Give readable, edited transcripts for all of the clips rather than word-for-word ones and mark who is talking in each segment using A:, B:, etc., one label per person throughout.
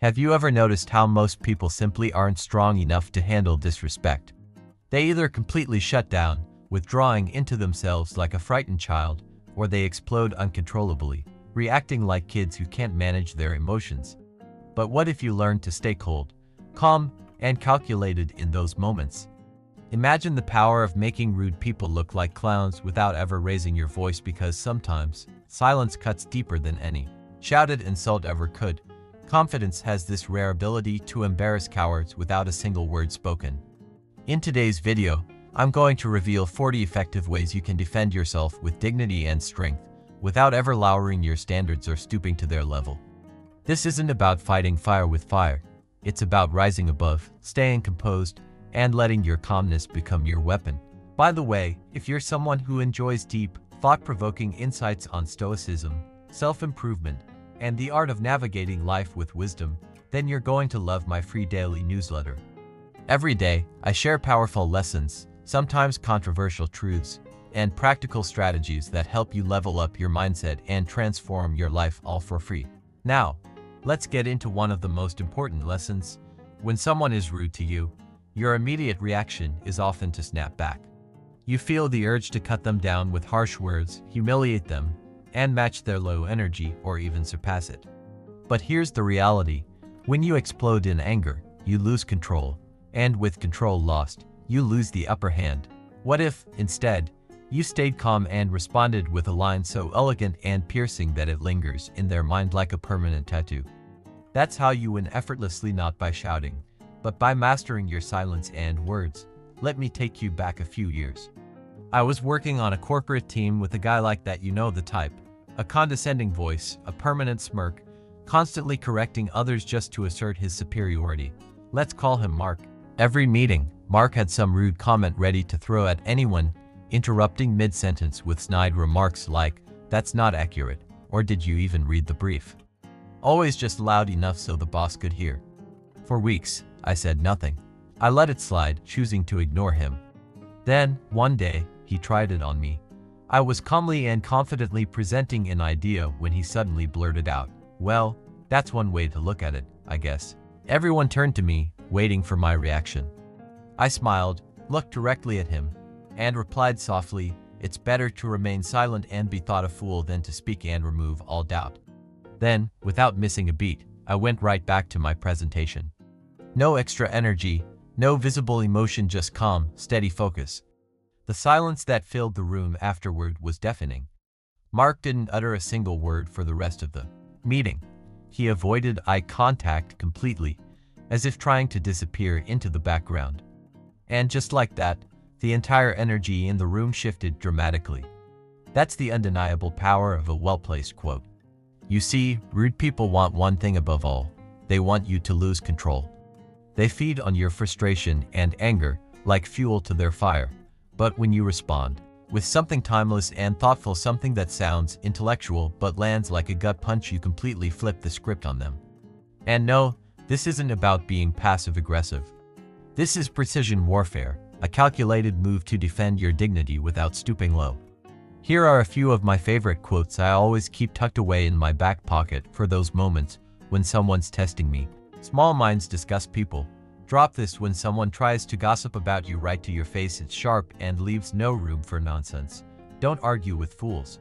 A: Have you ever noticed how most people simply aren't strong enough to handle disrespect? They either completely shut down, withdrawing into themselves like a frightened child, or they explode uncontrollably, reacting like kids who can't manage their emotions. But what if you learn to stay cold, calm, and calculated in those moments? Imagine the power of making rude people look like clowns without ever raising your voice, because sometimes silence cuts deeper than any shouted insult ever could. Confidence has this rare ability to embarrass cowards without a single word spoken. In today's video, I'm going to reveal 40 effective ways you can defend yourself with dignity and strength without ever lowering your standards or stooping to their level. This isn't about fighting fire with fire. It's about rising above, staying composed, and letting your calmness become your weapon. By the way, if you're someone who enjoys deep, thought-provoking insights on stoicism, self-improvement, and the art of navigating life with wisdom, then you're going to love my free daily newsletter. Every day, I share powerful lessons, sometimes controversial truths, and practical strategies that help you level up your mindset and transform your life, all for free. Now, let's get into one of the most important lessons. When someone is rude to you, your immediate reaction is often to snap back. You feel the urge to cut them down with harsh words, humiliate them, and match their low energy or even surpass it. But here's the reality. When you explode in anger, you lose control, and with control lost, you lose the upper hand. What if, instead, you stayed calm and responded with a line so elegant and piercing that it lingers in their mind like a permanent tattoo? That's how you win effortlessly, not by shouting, but by mastering your silence and words. Let me take you back a few years. I was working on a corporate team with a guy like that, you know the type. A condescending voice, a permanent smirk, constantly correcting others just to assert his superiority. Let's call him Mark. Every meeting, Mark had some rude comment ready to throw at anyone, interrupting mid-sentence with snide remarks like, "That's not accurate," or "Did you even read the brief?" Always just loud enough so the boss could hear. For weeks, I said nothing. I let it slide, choosing to ignore him. Then, one day, he tried it on me. I was calmly and confidently presenting an idea when he suddenly blurted out, "Well, that's one way to look at it, I guess." Everyone turned to me, waiting for my reaction. I smiled, looked directly at him, and replied softly, "It's better to remain silent and be thought a fool than to speak and remove all doubt." Then, without missing a beat, I went right back to my presentation. No extra energy, no visible emotion, just calm, steady focus. The silence that filled the room afterward was deafening. Mark didn't utter a single word for the rest of the meeting. He avoided eye contact completely, as if trying to disappear into the background. And just like that, the entire energy in the room shifted dramatically. That's the undeniable power of a well-placed quote. You see, rude people want one thing above all. They want you to lose control. They feed on your frustration and anger like fuel to their fire. But when you respond with something timeless and thoughtful, something that sounds intellectual but lands like a gut punch, you completely flip the script on them. And no, this isn't about being passive-aggressive. This is precision warfare, a calculated move to defend your dignity without stooping low. Here are a few of my favorite quotes I always keep tucked away in my back pocket for those moments when someone's testing me. Small minds disgust people. Drop this when someone tries to gossip about you right to your face. It's sharp and leaves no room for nonsense. Don't argue with fools.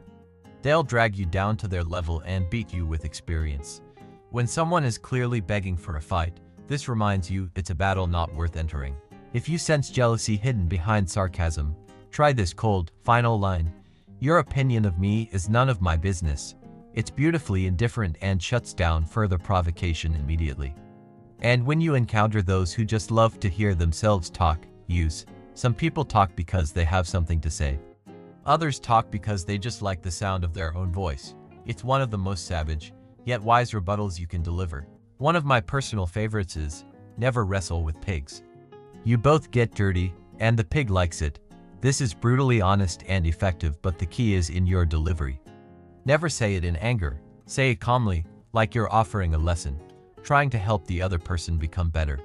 A: They'll drag you down to their level and beat you with experience. When someone is clearly begging for a fight, this reminds you it's a battle not worth entering. If you sense jealousy hidden behind sarcasm, try this cold, final line. Your opinion of me is none of my business. It's beautifully indifferent and shuts down further provocation immediately. And when you encounter those who just love to hear themselves talk, use, "Some people talk because they have something to say. Others talk because they just like the sound of their own voice." It's one of the most savage, yet wise rebuttals you can deliver. One of my personal favorites is, "Never wrestle with pigs. You both get dirty, and the pig likes it." This is brutally honest and effective, but the key is in your delivery. Never say it in anger. Say it calmly, like you're offering a lesson, trying to help the other person become better.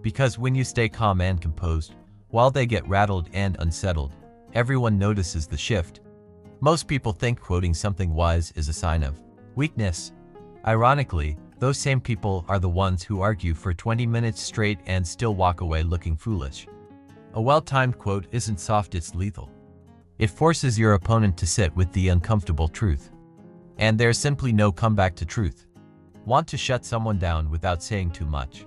A: Because when you stay calm and composed, while they get rattled and unsettled, everyone notices the shift. Most people think quoting something wise is a sign of weakness. Ironically, Those same people are the ones who argue for 20 minutes straight and still walk away looking foolish. A well-timed quote isn't soft, it's lethal. It forces your opponent to sit with the uncomfortable truth. And there's simply no comeback to truth. Want to shut someone down without saying too much?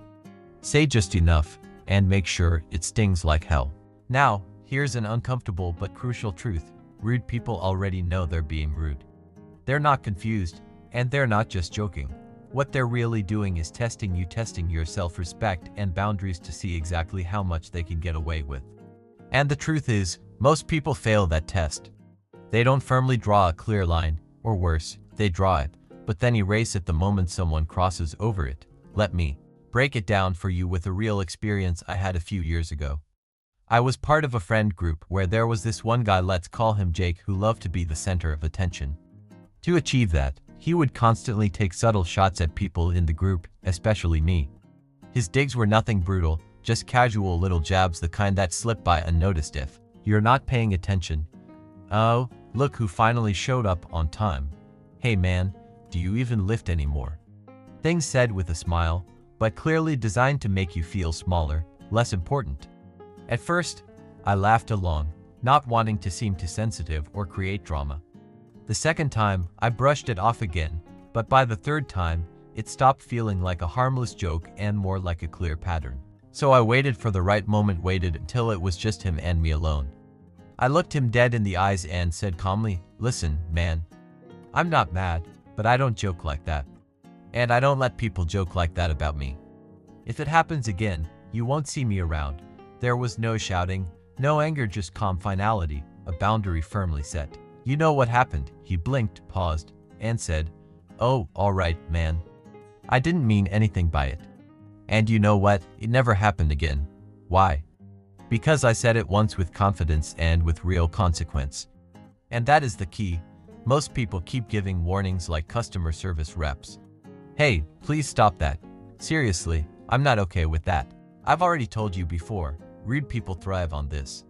A: Say just enough, and make sure it stings like hell. Now, here's an uncomfortable but crucial truth. Rude people already know they're being rude. They're not confused, and they're not just joking. What they're really doing is testing you, testing your self-respect and boundaries to see exactly how much they can get away with. And the truth is, most people fail that test. They don't firmly draw a clear line, or worse, they draw it, but then erase it the moment someone crosses over it. Let me break it down for you with a real experience I had a few years ago. I was part of a friend group where there was this one guy, let's call him Jake, who loved to be the center of attention. To achieve that, he would constantly take subtle shots at people in the group, especially me. His digs were nothing brutal, just casual little jabs, the kind that slip by unnoticed if you're not paying attention. Oh, look who finally showed up on time. Hey man, do you even lift anymore? Things said with a smile, but clearly designed to make you feel smaller, less important. At first, I laughed along, not wanting to seem too sensitive or create drama. The second time, I brushed it off again, but by the third time, it stopped feeling like a harmless joke and more like a clear pattern. So I waited for the right moment, waited until it was just him and me alone. I looked him dead in the eyes and said calmly, "Listen, man. I'm not mad, but I don't joke like that. And I don't let people joke like that about me. If it happens again, you won't see me around." There was no shouting, no anger, just calm finality, a boundary firmly set. You know what happened? He blinked, paused, and said, "Oh, all right, man. I didn't mean anything by it." And you know what? It never happened again. Why? Because I said it once with confidence and with real consequence. And that is the key. Most people keep giving warnings like customer service reps. Hey, please stop that. Seriously, I'm not okay with that. I've already told you before, rude people thrive on this.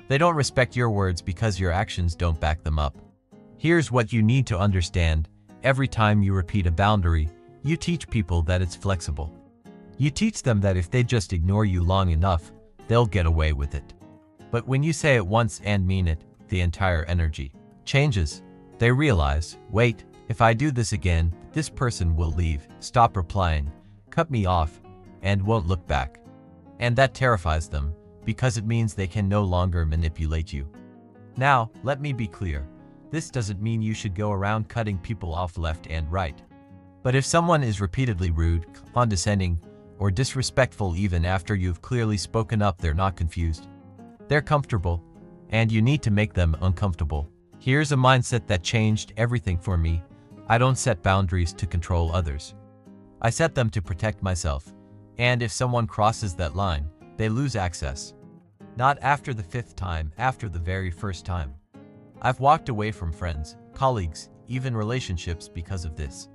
A: They don't respect your words because your actions don't back them up. Here's what you need to understand. Every time you repeat a boundary, you teach people that it's flexible. You teach them that if they just ignore you long enough, they'll get away with it. But when you say it once and mean it, the entire energy changes. They realize, wait, if I do this again, this person will leave, stop replying, cut me off, and won't look back. And that terrifies them, because it means they can no longer manipulate you. Now, let me be clear. This doesn't mean you should go around cutting people off left and right. But if someone is repeatedly rude, condescending, or disrespectful even after you've clearly spoken up, they're not confused. They're comfortable, and you need to make them uncomfortable. Here's a mindset that changed everything for me. I don't set boundaries to control others. I set them to protect myself. And if someone crosses that line, they lose access. Not after the fifth time, after the very first time. I've walked away from friends, colleagues, even relationships because of this.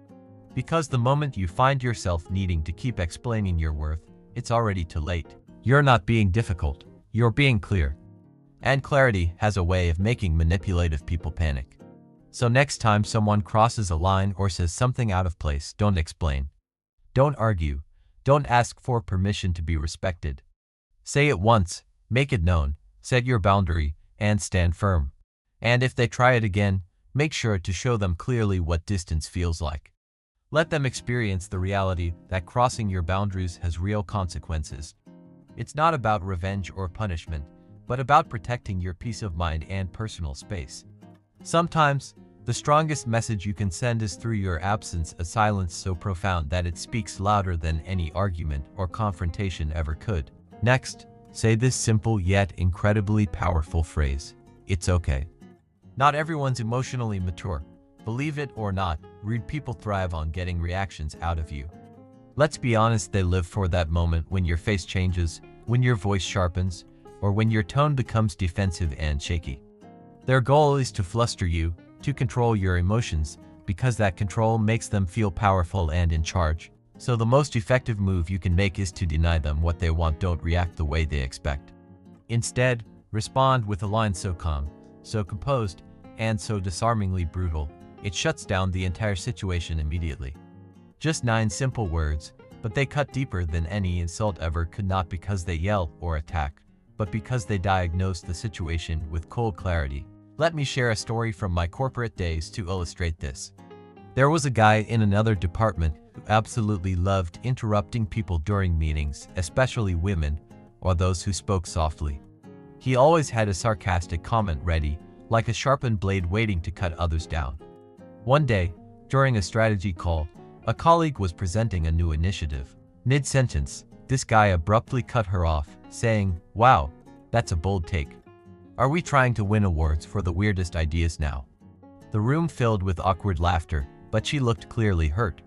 A: Because the moment you find yourself needing to keep explaining your worth, it's already too late. You're not being difficult, you're being clear. And clarity has a way of making manipulative people panic. So next time someone crosses a line or says something out of place, don't explain. Don't argue. Don't ask for permission to be respected. Say it once, make it known, set your boundary, and stand firm. And if they try it again, make sure to show them clearly what distance feels like. Let them experience the reality that crossing your boundaries has real consequences. It's not about revenge or punishment, but about protecting your peace of mind and personal space. Sometimes, the strongest message you can send is through your absence, a silence so profound that it speaks louder than any argument or confrontation ever could. Next, say this simple yet incredibly powerful phrase: it's okay. Not everyone's emotionally mature. Believe it or not, rude people thrive on getting reactions out of you. Let's be honest, they live for that moment when your face changes, when your voice sharpens, or when your tone becomes defensive and shaky. Their goal is to fluster you, to control your emotions, because that control makes them feel powerful and in charge. So the most effective move you can make is to deny them what they want. Don't react the way they expect. Instead, respond with a line so calm, so composed, and so disarmingly brutal, it shuts down the entire situation immediately. Just 9 simple words, but they cut deeper than any insult ever could, not because they yell or attack, but because they diagnose the situation with cold clarity. Let me share a story from my corporate days to illustrate this. There was a guy in another department who absolutely loved interrupting people during meetings, especially women or those who spoke softly. He always had a sarcastic comment ready, like a sharpened blade waiting to cut others down. One day, during a strategy call, a colleague was presenting a new initiative. Mid-sentence, this guy abruptly cut her off, saying, "Wow, that's a bold take. Are we trying to win awards for the weirdest ideas now?" The room filled with awkward laughter, but she looked clearly hurt.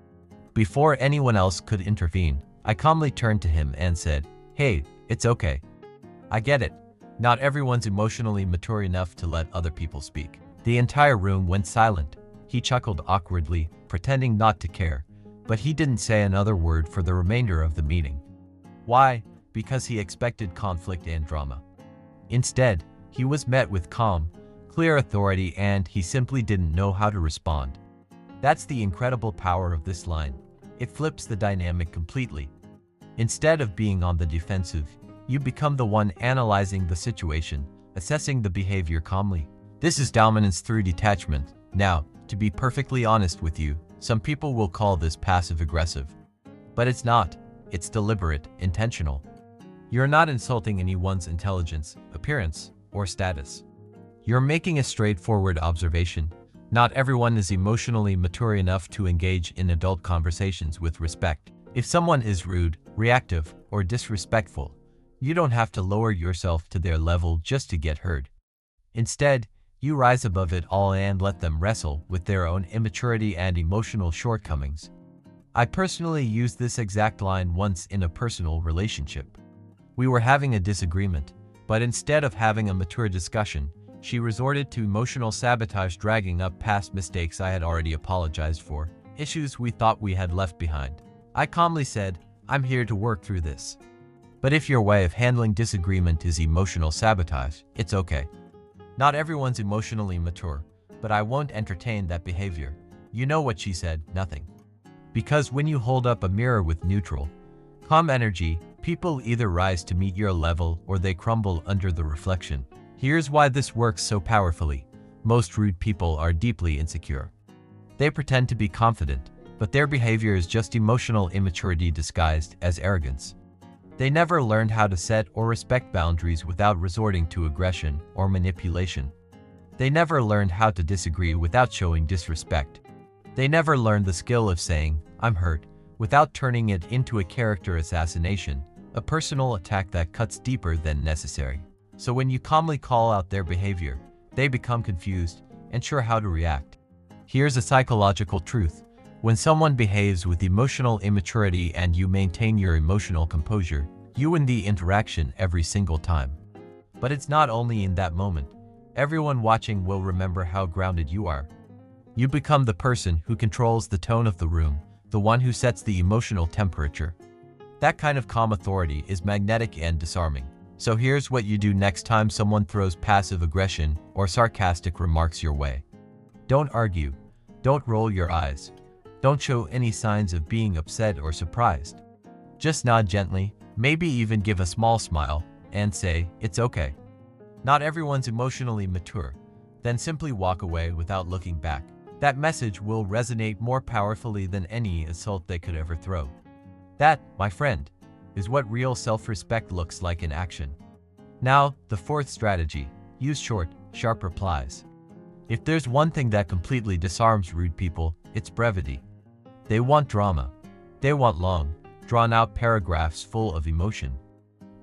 A: Before anyone else could intervene, I calmly turned to him and said, "Hey, it's okay. I get it. Not everyone's emotionally mature enough to let other people speak." The entire room went silent. He chuckled awkwardly, pretending not to care, but he didn't say another word for the remainder of the meeting. Why? Because he expected conflict and drama. Instead, he was met with calm, clear authority, and he simply didn't know how to respond. That's the incredible power of this line. It flips the dynamic completely. Instead of being on the defensive, you become the one analyzing the situation, assessing the behavior calmly. This is dominance through detachment. Now, to be perfectly honest with you, some people will call this passive-aggressive. But it's not. It's deliberate, intentional. You're not insulting anyone's intelligence, appearance, or status. You're making a straightforward observation. Not everyone is emotionally mature enough to engage in adult conversations with respect. If someone is rude, reactive, or disrespectful, you don't have to lower yourself to their level just to get heard. Instead, you rise above it all and let them wrestle with their own immaturity and emotional shortcomings. I personally used this exact line once in a personal relationship. We were having a disagreement, but instead of having a mature discussion, she resorted to emotional sabotage, dragging up past mistakes I had already apologized for, issues we thought we had left behind. I calmly said, "I'm here to work through this. But if your way of handling disagreement is emotional sabotage, it's okay. Not everyone's emotionally mature, but I won't entertain that behavior." You know what she said? Nothing. Because when you hold up a mirror with neutral, calm energy, people either rise to meet your level or they crumble under the reflection. Here's why this works so powerfully. Most rude people are deeply insecure. They pretend to be confident, but their behavior is just emotional immaturity disguised as arrogance. They never learned how to set or respect boundaries without resorting to aggression or manipulation. They never learned how to disagree without showing disrespect. They never learned the skill of saying, "I'm hurt," without turning it into a character assassination, a personal attack that cuts deeper than necessary. So when you calmly call out their behavior, they become confused, unsure how to react. Here's a psychological truth. When someone behaves with emotional immaturity and you maintain your emotional composure, you win the interaction every single time. But it's not only in that moment. Everyone watching will remember how grounded you are. You become the person who controls the tone of the room, the one who sets the emotional temperature. That kind of calm authority is magnetic and disarming. So here's what you do next time someone throws passive aggression or sarcastic remarks your way. Don't argue. Don't roll your eyes. Don't show any signs of being upset or surprised. Just nod gently, maybe even give a small smile, and say, "It's okay. Not everyone's emotionally mature." Then simply walk away without looking back. That message will resonate more powerfully than any assault they could ever throw. That, my friend, is what real self-respect looks like in action. Now, the fourth strategy: use short, sharp replies. If there's one thing that completely disarms rude people, it's brevity. They want drama. They want long, drawn-out paragraphs full of emotion.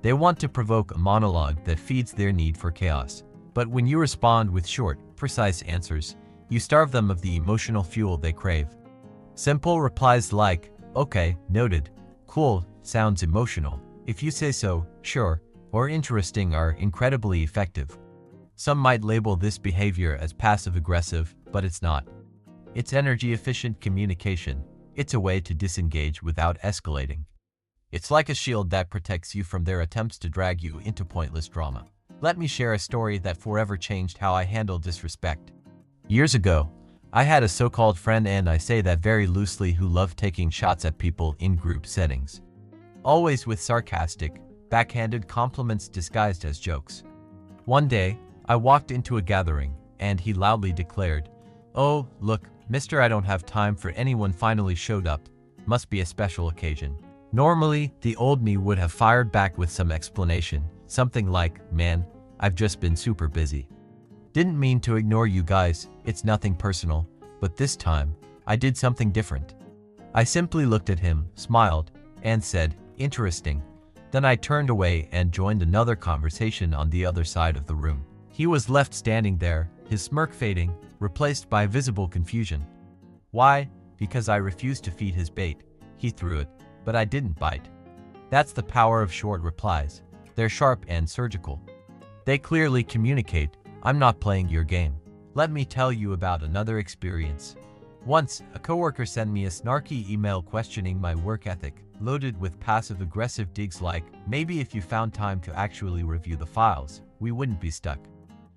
A: They want to provoke a monologue that feeds their need for chaos. But when you respond with short, precise answers, you starve them of the emotional fuel they crave. Simple replies like, "Okay, noted," "Cool," sounds emotional. "If you say so," "Sure," or "Interesting" are incredibly effective. Some might label this behavior as passive-aggressive, but it's not. It's energy-efficient communication. It's a way to disengage without escalating. It's like a shield that protects you from their attempts to drag you into pointless drama. Let me share a story that forever changed how I handle disrespect. Years ago, I had a so-called friend, and I say that very loosely, who loved taking shots at people in group settings. Always with sarcastic, backhanded compliments disguised as jokes. One day, I walked into a gathering, and he loudly declared, "Oh, look, mister, I don't have time for anyone." Finally showed up. Must be a special occasion. Normally, the old me would have fired back with some explanation, something like, "Man, I've just been super busy. Didn't mean to ignore you guys, it's nothing personal." But this time, I did something different. I simply looked at him, smiled, and said, "Interesting." Then I turned away and joined another conversation on the other side of the room. He was left standing there, his smirk fading, replaced by visible confusion. Why? Because I refused to feed his bait. He threw it, but I didn't bite. That's the power of short replies. They're sharp and surgical. They clearly communicate, "I'm not playing your game." Let me tell you about another experience. Once, a coworker sent me a snarky email questioning my work ethic, loaded with passive-aggressive digs like, "Maybe if you found time to actually review the files, we wouldn't be stuck."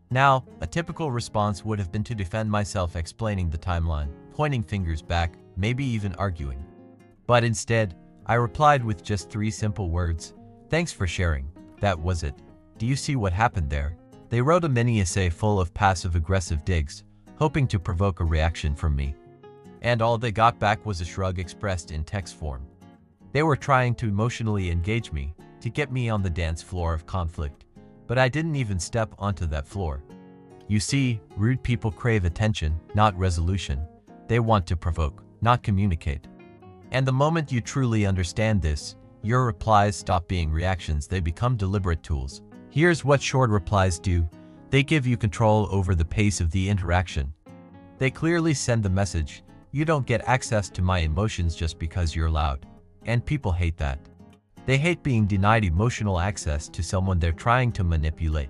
A: Now, a typical response would have been to defend myself, explaining the timeline, pointing fingers back, maybe even arguing. But instead, I replied with just 3 simple words: "Thanks for sharing. That was it." Do you see what happened there? They wrote a mini essay full of passive-aggressive digs, hoping to provoke a reaction from me. And all they got back was a shrug expressed in text form. They were trying to emotionally engage me, to get me on the dance floor of conflict. But I didn't even step onto that floor. You see, rude people crave attention, not resolution. They want to provoke, not communicate. And the moment you truly understand this, your replies stop being reactions, they become deliberate tools. Here's what short replies do. They give you control over the pace of the interaction. They clearly send the message, "You don't get access to my emotions just because you're loud." And people hate that. They hate being denied emotional access to someone they're trying to manipulate.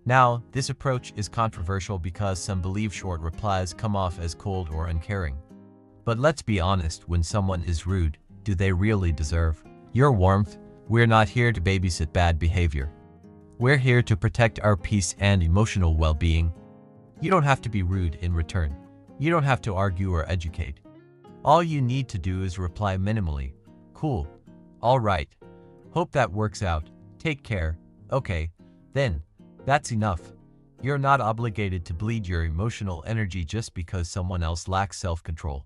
A: Now, this approach is controversial because some believe short replies come off as cold or uncaring. But let's be honest, when someone is rude, do they really deserve your warmth? We're not here to babysit bad behavior. We're here to protect our peace and emotional well-being. You don't have to be rude in return. You don't have to argue or educate. All you need to do is reply minimally. "Cool. All right. Hope that works out. Take care. Okay. Then. That's enough." You're not obligated to bleed your emotional energy just because someone else lacks self-control.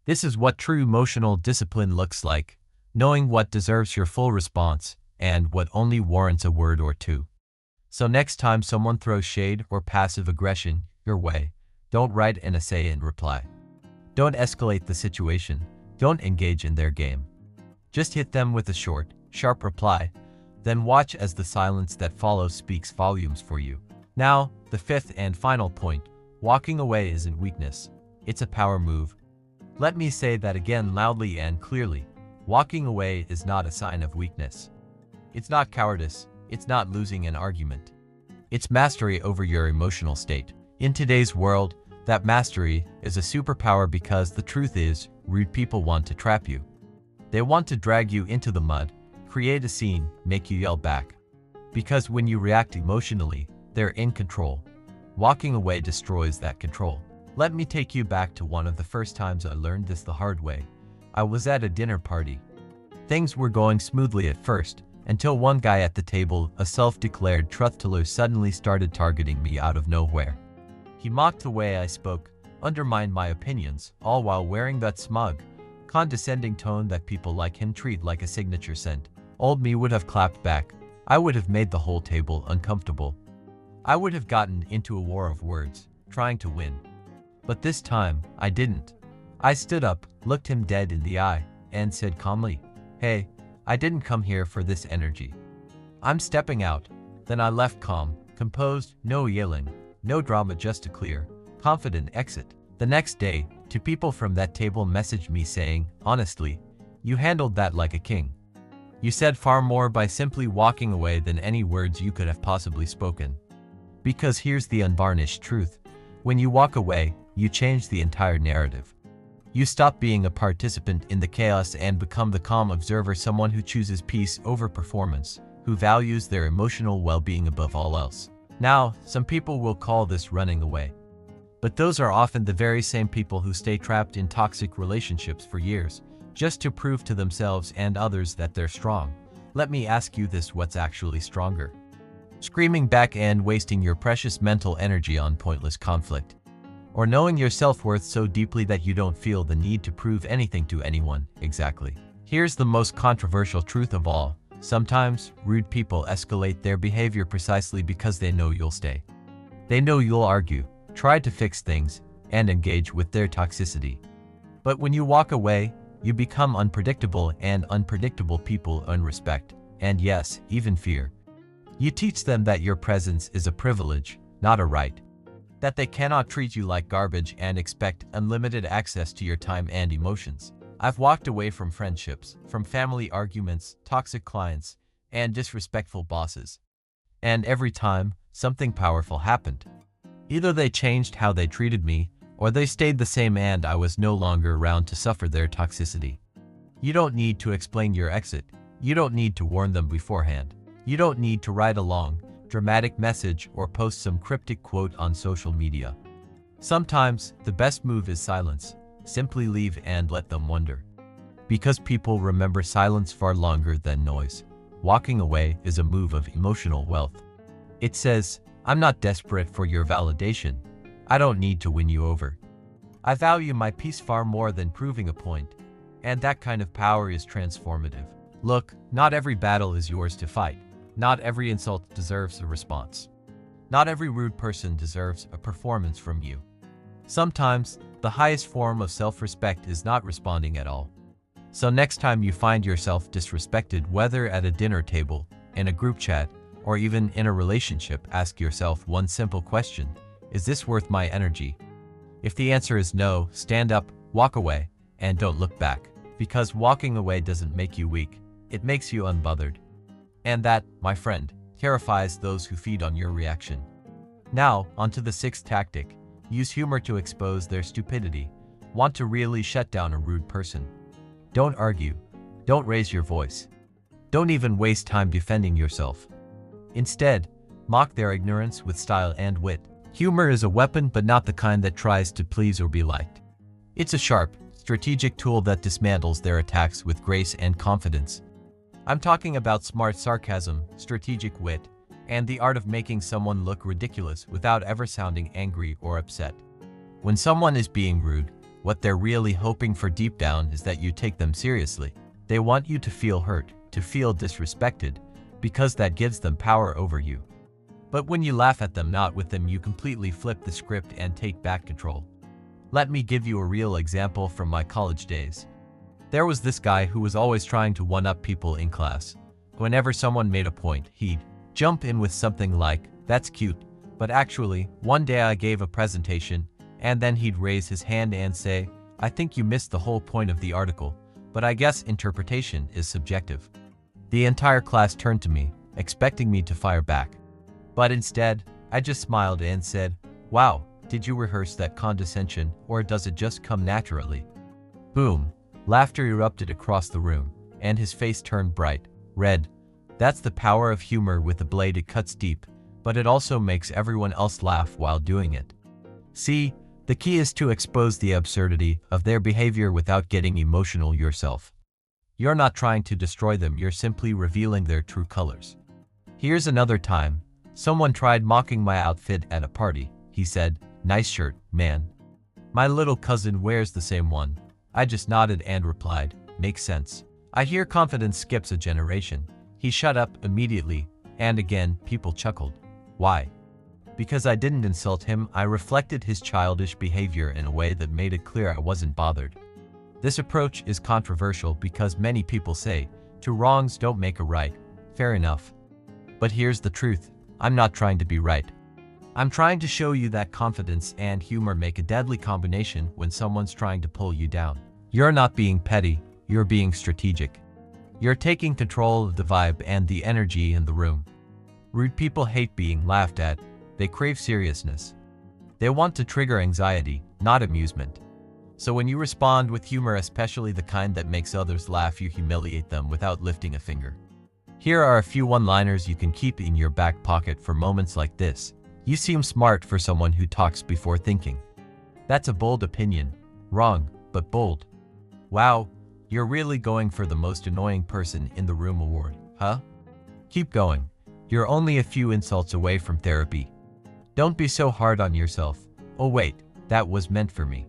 A: This is what true emotional discipline looks like, knowing what deserves your full response and what only warrants a word or two. So next time someone throws shade or passive aggression your way, don't write an essay in reply. Don't escalate the situation. Don't engage in their game. Just hit them with a short, sharp reply, then watch as the silence that follows speaks volumes for you. Now, the 5th and final point: walking away isn't weakness. It's a power move. Let me say that again loudly and clearly. Walking away is not a sign of weakness. It's not cowardice. It's not losing an argument. It's mastery over your emotional state. In today's world, that mastery is a superpower because the truth is, rude people want to trap you. They want to drag you into the mud, create a scene, make you yell back. Because when you react emotionally, they're in control. Walking away destroys that control. Let me take you back to one of the first times I learned this the hard way. I was at a dinner party. Things were going smoothly at first, until one guy at the table, a self-declared truth teller, suddenly started targeting me out of nowhere. He mocked the way I spoke, undermined my opinions, all while wearing that smug, condescending tone that people like him treat like a signature scent. Old me would have clapped back. I would have made the whole table uncomfortable. I would have gotten into a war of words, trying to win. But this time, I didn't. I stood up, looked him dead in the eye, and said calmly, "Hey, I didn't come here for this energy. I'm stepping out." Then I left calm, composed, no yelling, no drama, just a clear, confident exit. The next day, 2 people from that table messaged me saying, "Honestly, you handled that like a king. You said far more by simply walking away than any words you could have possibly spoken." Because here's the unvarnished truth. When you walk away, you change the entire narrative. You stop being a participant in the chaos and become the calm observer, someone who chooses peace over performance, who values their emotional well-being above all else. Now, some people will call this running away. But those are often the very same people who stay trapped in toxic relationships for years, just to prove to themselves and others that they're strong. Let me ask you this: what's actually stronger? Screaming back and wasting your precious mental energy on pointless conflict? Or knowing your self-worth so deeply that you don't feel the need to prove anything to anyone? Exactly. Here's the most controversial truth of all. Sometimes, rude people escalate their behavior precisely because they know you'll stay. They know you'll argue, try to fix things, and engage with their toxicity. But when you walk away, you become unpredictable, and unpredictable people earn respect, and yes, even fear. You teach them that your presence is a privilege, not a right. That they cannot treat you like garbage and expect unlimited access to your time and emotions. I've walked away from friendships, from family arguments, toxic clients, and disrespectful bosses. And every time, something powerful happened. Either they changed how they treated me, or they stayed the same and I was no longer around to suffer their toxicity. You don't need to explain your exit. You don't need to warn them beforehand. You don't need to write a long, dramatic message or post some cryptic quote on social media. Sometimes, the best move is silence. Simply leave and let them wonder. Because people remember silence far longer than noise. Walking away is a move of emotional wealth. It says, I'm not desperate for your validation. I don't need to win you over. I value my peace far more than proving a point. And that kind of power is transformative. Look, not every battle is yours to fight. Not every insult deserves a response. Not every rude person deserves a performance from you. Sometimes, the highest form of self-respect is not responding at all. So next time you find yourself disrespected, whether at a dinner table, in a group chat, or even in a relationship, ask yourself one simple question: is this worth my energy? If the answer is no, stand up, walk away, and don't look back. Because walking away doesn't make you weak, it makes you unbothered. And that, my friend, terrifies those who feed on your reaction. Now, onto the sixth tactic. Use humor to expose their stupidity. Want to really shut down a rude person? Don't argue. Don't raise your voice. Don't even waste time defending yourself. Instead, mock their ignorance with style and wit. Humor is a weapon, but not the kind that tries to please or be liked. It's a sharp, strategic tool that dismantles their attacks with grace and confidence. I'm talking about smart sarcasm, strategic wit, and the art of making someone look ridiculous without ever sounding angry or upset. When someone is being rude, what they're really hoping for deep down is that you take them seriously. They want you to feel hurt, to feel disrespected, because that gives them power over you. But when you laugh at them, not with them, you completely flip the script and take back control. Let me give you a real example from my college days. There was this guy who was always trying to one-up people in class. Whenever someone made a point, he'd jump in with something like, "That's cute, but actually, one day I gave a presentation," and then he'd raise his hand and say, "I think you missed the whole point of the article, but I guess interpretation is subjective." The entire class turned to me, expecting me to fire back. But instead, I just smiled and said, "Wow, did you rehearse that condescension, or does it just come naturally?" Boom! Laughter erupted across the room, and his face turned bright red. That's the power of humor with a blade. It cuts deep, but it also makes everyone else laugh while doing it. See, the key is to expose the absurdity of their behavior without getting emotional yourself. You're not trying to destroy them, you're simply revealing their true colors. Here's another time. Someone tried mocking my outfit at a party. He said, "Nice shirt, man. My little cousin wears the same one." I just nodded and replied, "Makes sense." I hear confidence skips a generation. He shut up immediately, and again, people chuckled. Why? Because I didn't insult him, I reflected his childish behavior in a way that made it clear I wasn't bothered. This approach is controversial because many people say, two wrongs don't make a right. Fair enough. But here's the truth. I'm not trying to be right. I'm trying to show you that confidence and humor make a deadly combination when someone's trying to pull you down. You're not being petty, you're being strategic. You're taking control of the vibe and the energy in the room. Rude people hate being laughed at. They crave seriousness. They want to trigger anxiety, not amusement. So when you respond with humor, especially the kind that makes others laugh, you humiliate them without lifting a finger. Here are a few one-liners you can keep in your back pocket for moments like this. You seem smart for someone who talks before thinking. That's a bold opinion. Wrong, but bold. Wow, you're really going for the most annoying person in the room award, huh? Keep going. You're only a few insults away from therapy. Don't be so hard on yourself. Oh wait, that was meant for me.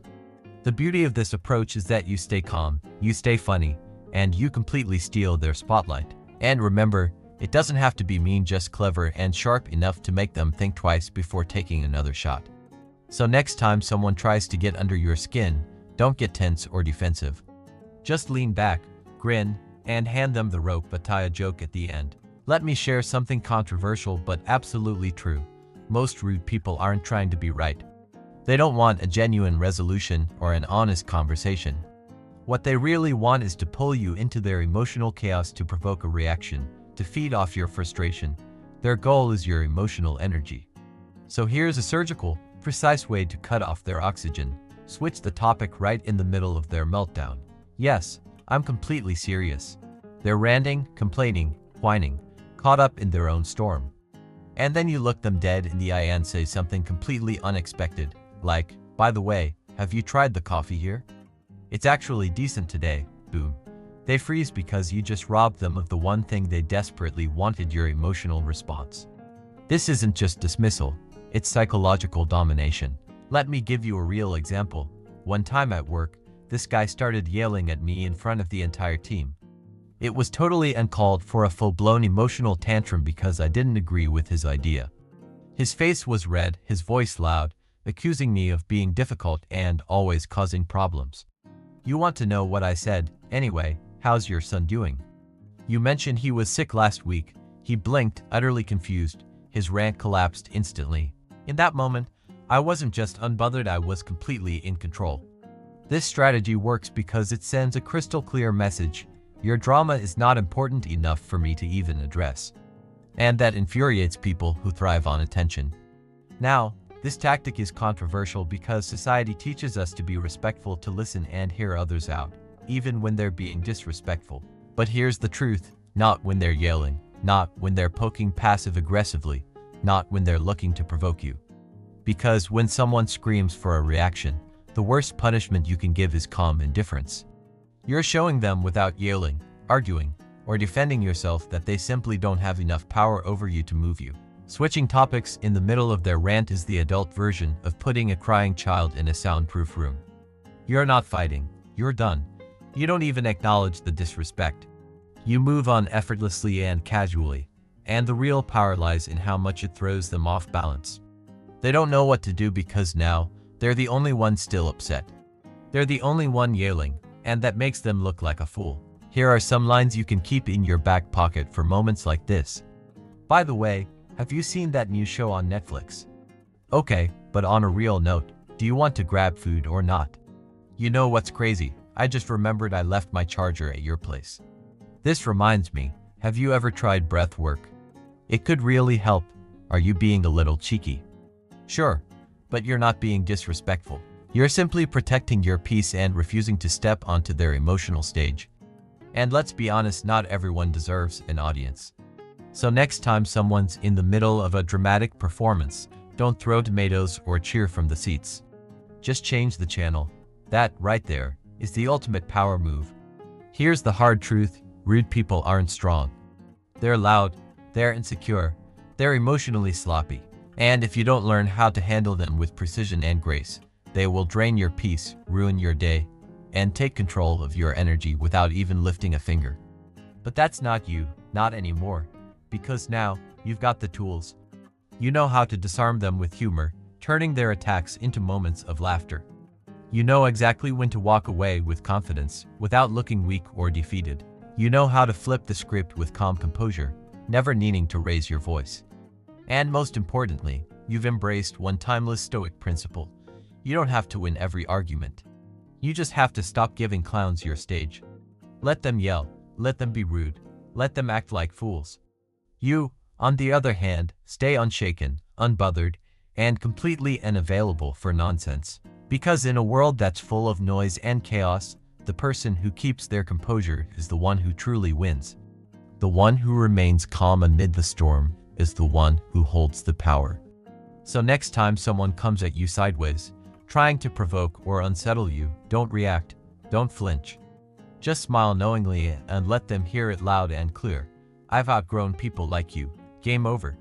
A: The beauty of this approach is that you stay calm, you stay funny, and you completely steal their spotlight. And remember, it doesn't have to be mean, just clever and sharp enough to make them think twice before taking another shot. So next time someone tries to get under your skin, don't get tense or defensive. Just lean back, grin, and hand them the rope but tie a joke at the end. Let me share something controversial but absolutely true. Most rude people aren't trying to be right. They don't want a genuine resolution or an honest conversation. What they really want is to pull you into their emotional chaos to provoke a reaction, to feed off your frustration. Their goal is your emotional energy. So here's a surgical, precise way to cut off their oxygen. Switch the topic right in the middle of their meltdown. Yes, I'm completely serious. They're ranting, complaining, whining, caught up in their own storm. And then you look them dead in the eye and say something completely unexpected, like, by the way, have you tried the coffee here? It's actually decent today, boom. They freeze because you just robbed them of the one thing they desperately wanted: your emotional response. This isn't just dismissal, it's psychological domination. Let me give you a real example. One time at work, this guy started yelling at me in front of the entire team. It was totally uncalled for, a full-blown emotional tantrum because I didn't agree with his idea. His face was red, his voice loud, accusing me of being difficult and always causing problems. You want to know what I said? Anyway, how's your son doing? You mentioned he was sick last week. He blinked, utterly confused. His rant collapsed instantly. In that moment, I wasn't just unbothered, I was completely in control. This strategy works because it sends a crystal clear message: your drama is not important enough for me to even address. And that infuriates people who thrive on attention. Now, this tactic is controversial because society teaches us to be respectful, to listen and hear others out, even when they're being disrespectful. But here's the truth: not when they're yelling, not when they're poking passive-aggressively, not when they're looking to provoke you. Because when someone screams for a reaction, the worst punishment you can give is calm indifference. You're showing them without yelling, arguing, or defending yourself that they simply don't have enough power over you to move you. Switching topics in the middle of their rant is the adult version of putting a crying child in a soundproof room. You're not fighting, you're done. You don't even acknowledge the disrespect. You move on effortlessly and casually, and the real power lies in how much it throws them off balance. They don't know what to do because now, they're the only one still upset. They're the only one yelling, and that makes them look like a fool. Here are some lines you can keep in your back pocket for moments like this. By the way, have you seen that new show on Netflix? Okay, but on a real note, do you want to grab food or not? You know what's crazy? I just remembered I left my charger at your place. This reminds me, have you ever tried breath work? It could really help. Are you being a little cheeky? Sure, but you're not being disrespectful. You're simply protecting your peace and refusing to step onto their emotional stage. And let's be honest, not everyone deserves an audience. So next time someone's in the middle of a dramatic performance, don't throw tomatoes or cheer from the seats. Just change the channel. That, right there, is the ultimate power move. Here's the hard truth: rude people aren't strong. They're loud, they're insecure, they're emotionally sloppy. And if you don't learn how to handle them with precision and grace, they will drain your peace, ruin your day, and take control of your energy without even lifting a finger. But that's not you, not anymore, because now you've got the tools. You know how to disarm them with humor, turning their attacks into moments of laughter. You know exactly when to walk away with confidence without looking weak or defeated. You know how to flip the script with calm composure, never needing to raise your voice. And most importantly, you've embraced one timeless Stoic principle. You don't have to win every argument. You just have to stop giving clowns your stage. Let them yell, let them be rude, let them act like fools. You, on the other hand, stay unshaken, unbothered, and completely unavailable for nonsense. Because in a world that's full of noise and chaos, the person who keeps their composure is the one who truly wins. The one who remains calm amid the storm is the one who holds the power. So next time someone comes at you sideways, trying to provoke or unsettle you, don't react, don't flinch. Just smile knowingly and let them hear it loud and clear. I've outgrown people like you. Game over.